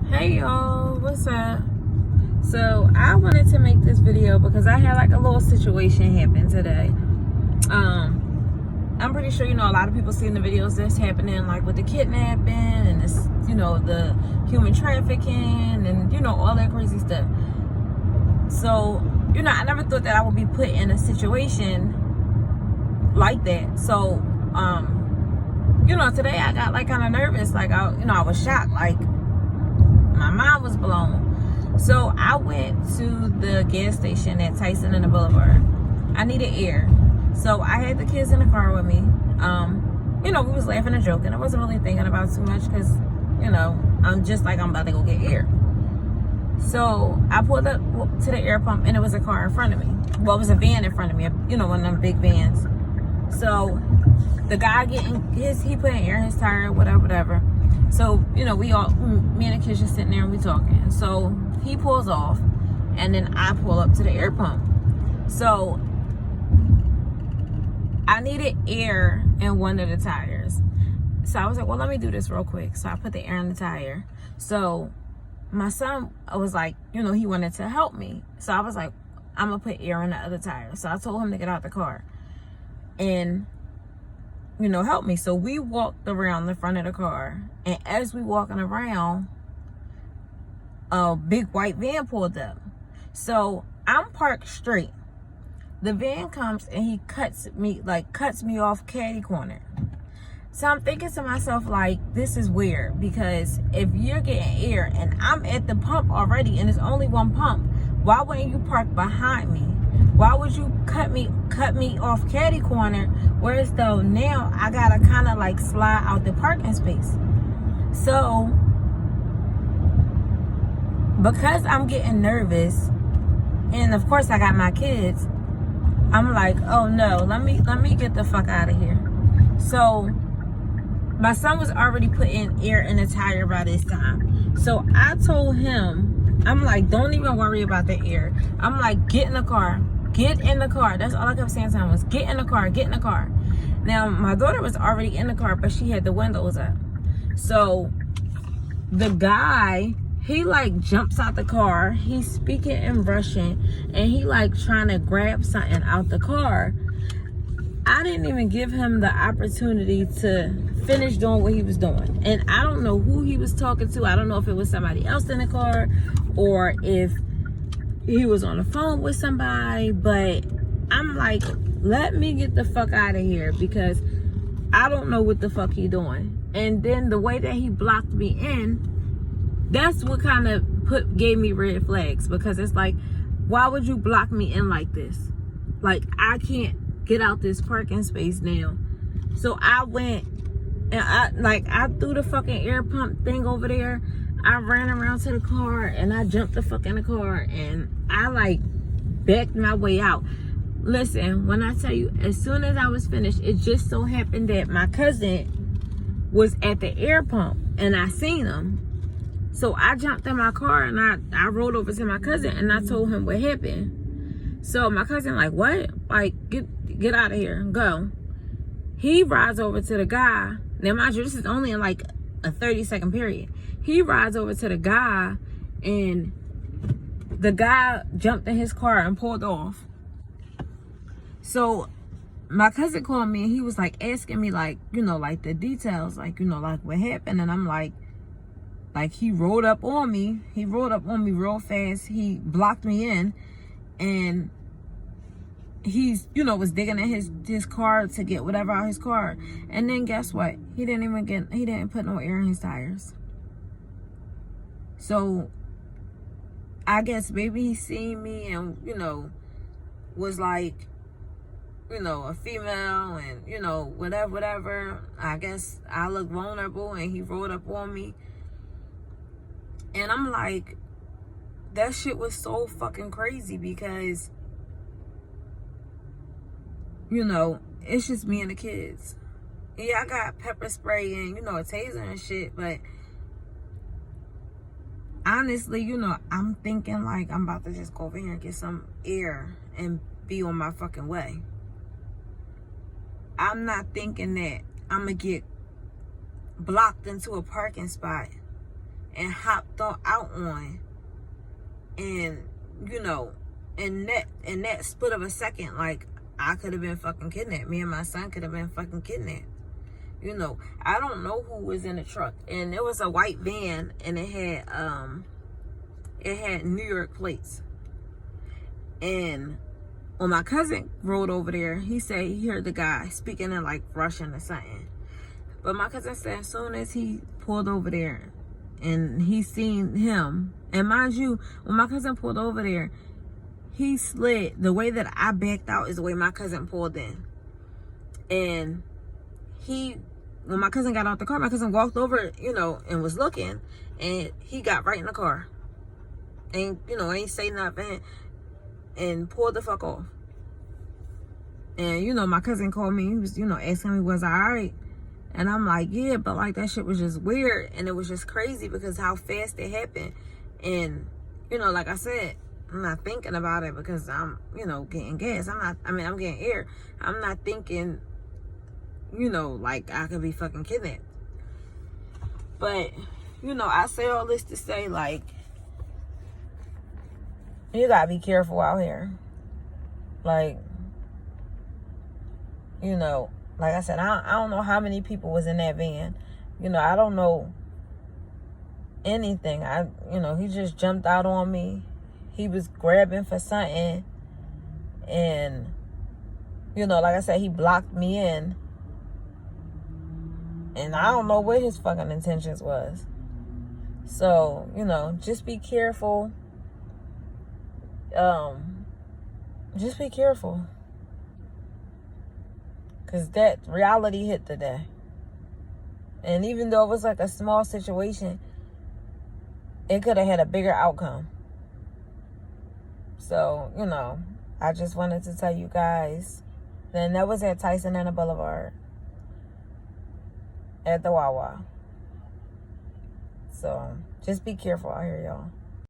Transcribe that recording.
Hey y'all, what's up? So I wanted to make this video because I had like a little situation happen today. I'm pretty sure a lot of people seen the videos that's happening, like with the kidnapping and this, the human trafficking and all that crazy stuff. So I never thought that I would be put in a situation like that. So today I got like kind of nervous, like I was shocked, like my mind was blown. So I went to the gas station at Tyson and the Boulevard. I needed air. So I had the kids in the car with me. We was laughing and joking. I wasn't really thinking about too much because, I'm just like, I'm about to go get air. So I pulled up to the air pump and it was a car in front of me. Well, it was a van in front of me, one of them big vans. So the guy he put in air in his tire, whatever. So, me and the kids just sitting there and we talking. So he pulls off and then I pull up to the air pump. So I needed air in one of the tires. So I was like, well, let me do this real quick. So I put the air in the tire. So my son was like, he wanted to help me. So I was like, I'm going to put air in the other tire. So I told him to get out the car and help me. So we walked around the front of the car, and as we walking around, a big white van pulled up. So I'm parked straight. The van comes and he cuts me off caddy corner. So I'm thinking to myself, like, this is weird, because if you're getting air and I'm at the pump already and there's only one pump, why wouldn't you park behind me? Why would you cut me off caddy corner, whereas though now I gotta kind of like slide out the parking space? So because I'm getting nervous, and of course I got my kids, I'm like, oh no, let me get the fuck out of here. So my son was already putting air in the tire by this time. So I told him, I'm like, don't even worry about the air. I'm like, get in the car. Get in the car. That's all I kept saying to him was, get in the car, get in the car. Now, my daughter was already in the car, but she had the windows up. So the guy, he like jumps out the car. He's speaking in Russian, and he like trying to grab something out the car. I didn't even give him the opportunity to finish doing what he was doing. And I don't know who he was talking to. I don't know if it was somebody else in the car or if he was on the phone with somebody, but I'm like, let me get the fuck out of here, because I don't know what the fuck he doing. And then the way that he blocked me in, that's what kind of gave me red flags, because it's like, why would you block me in like this? Like, I can't get out this parking space now. So I went and I threw the fucking air pump thing over there. I ran around to the car and I jumped the fuck in the car and I like backed my way out. Listen, when I tell you, as soon as I was finished, it just so happened that my cousin was at the air pump and I seen him. So I jumped in my car and I rolled over to my cousin and I told him what happened. So my cousin like, what? Like, get out of here, go. He rides over to the guy. Now mind you, this is only in like a 30-second period. He rides over to the guy and the guy jumped in his car and pulled off. So my cousin called me and he was like asking me like, like the details, like, like what happened. And I'm like he rolled up on me. He rolled up on me real fast. He blocked me in and he's, was digging in his car to get whatever out of his car. And then guess what? He didn't put no air in his tires. So I guess maybe he seen me and, was like, a female and, whatever. I guess I look vulnerable and he rolled up on me. And I'm like, that shit was so fucking crazy because, it's just me and the kids. Yeah, I got pepper spray and, a taser and shit, but honestly, I'm thinking like I'm about to just go over here and get some air and be on my fucking way. I'm not thinking that I'm gonna get blocked into a parking spot and hopped out on. And, you know, in that split of a second, like, I could have been fucking kidnapped. Me and my son could have been fucking kidnapped. You know, I don't know who was in the truck. And it was a white van, and it had New York plates. And when my cousin rode over there, he said he heard the guy speaking in like Russian or something. But my cousin said as soon as he pulled over there and he seen him, and mind you, when my cousin pulled over there, he slid. The way that I backed out is the way my cousin pulled in. And when my cousin got out the car, my cousin walked over, you know, and was looking, and he got right in the car. Ain't say nothing, and pulled the fuck off. And, you know, my cousin called me. He was, you know, asking me, was I all right? And I'm like, yeah, but like that shit was just weird. And it was just crazy because how fast it happened. And, you know, like I said, I'm not thinking about it because I'm, you know, getting gas. I'm getting air. I'm not thinking, you know, like I could be fucking kidnapped. But, you know, I say all this to say, like, you gotta be careful out here. Like, you know, like I said, I don't know how many people was in that van. You know, I don't know anything. You know, he just jumped out on me. He was grabbing for something. And, you know, like I said, he blocked me in. And I don't know what his fucking intentions was. So, you know, just be careful. Just be careful. Because that reality hit today. And even though it was like a small situation, it could have had a bigger outcome. So, you know, I just wanted to tell you guys. Then that was at Tyson and the Boulevard. At the Wawa. So, just be careful out here, y'all.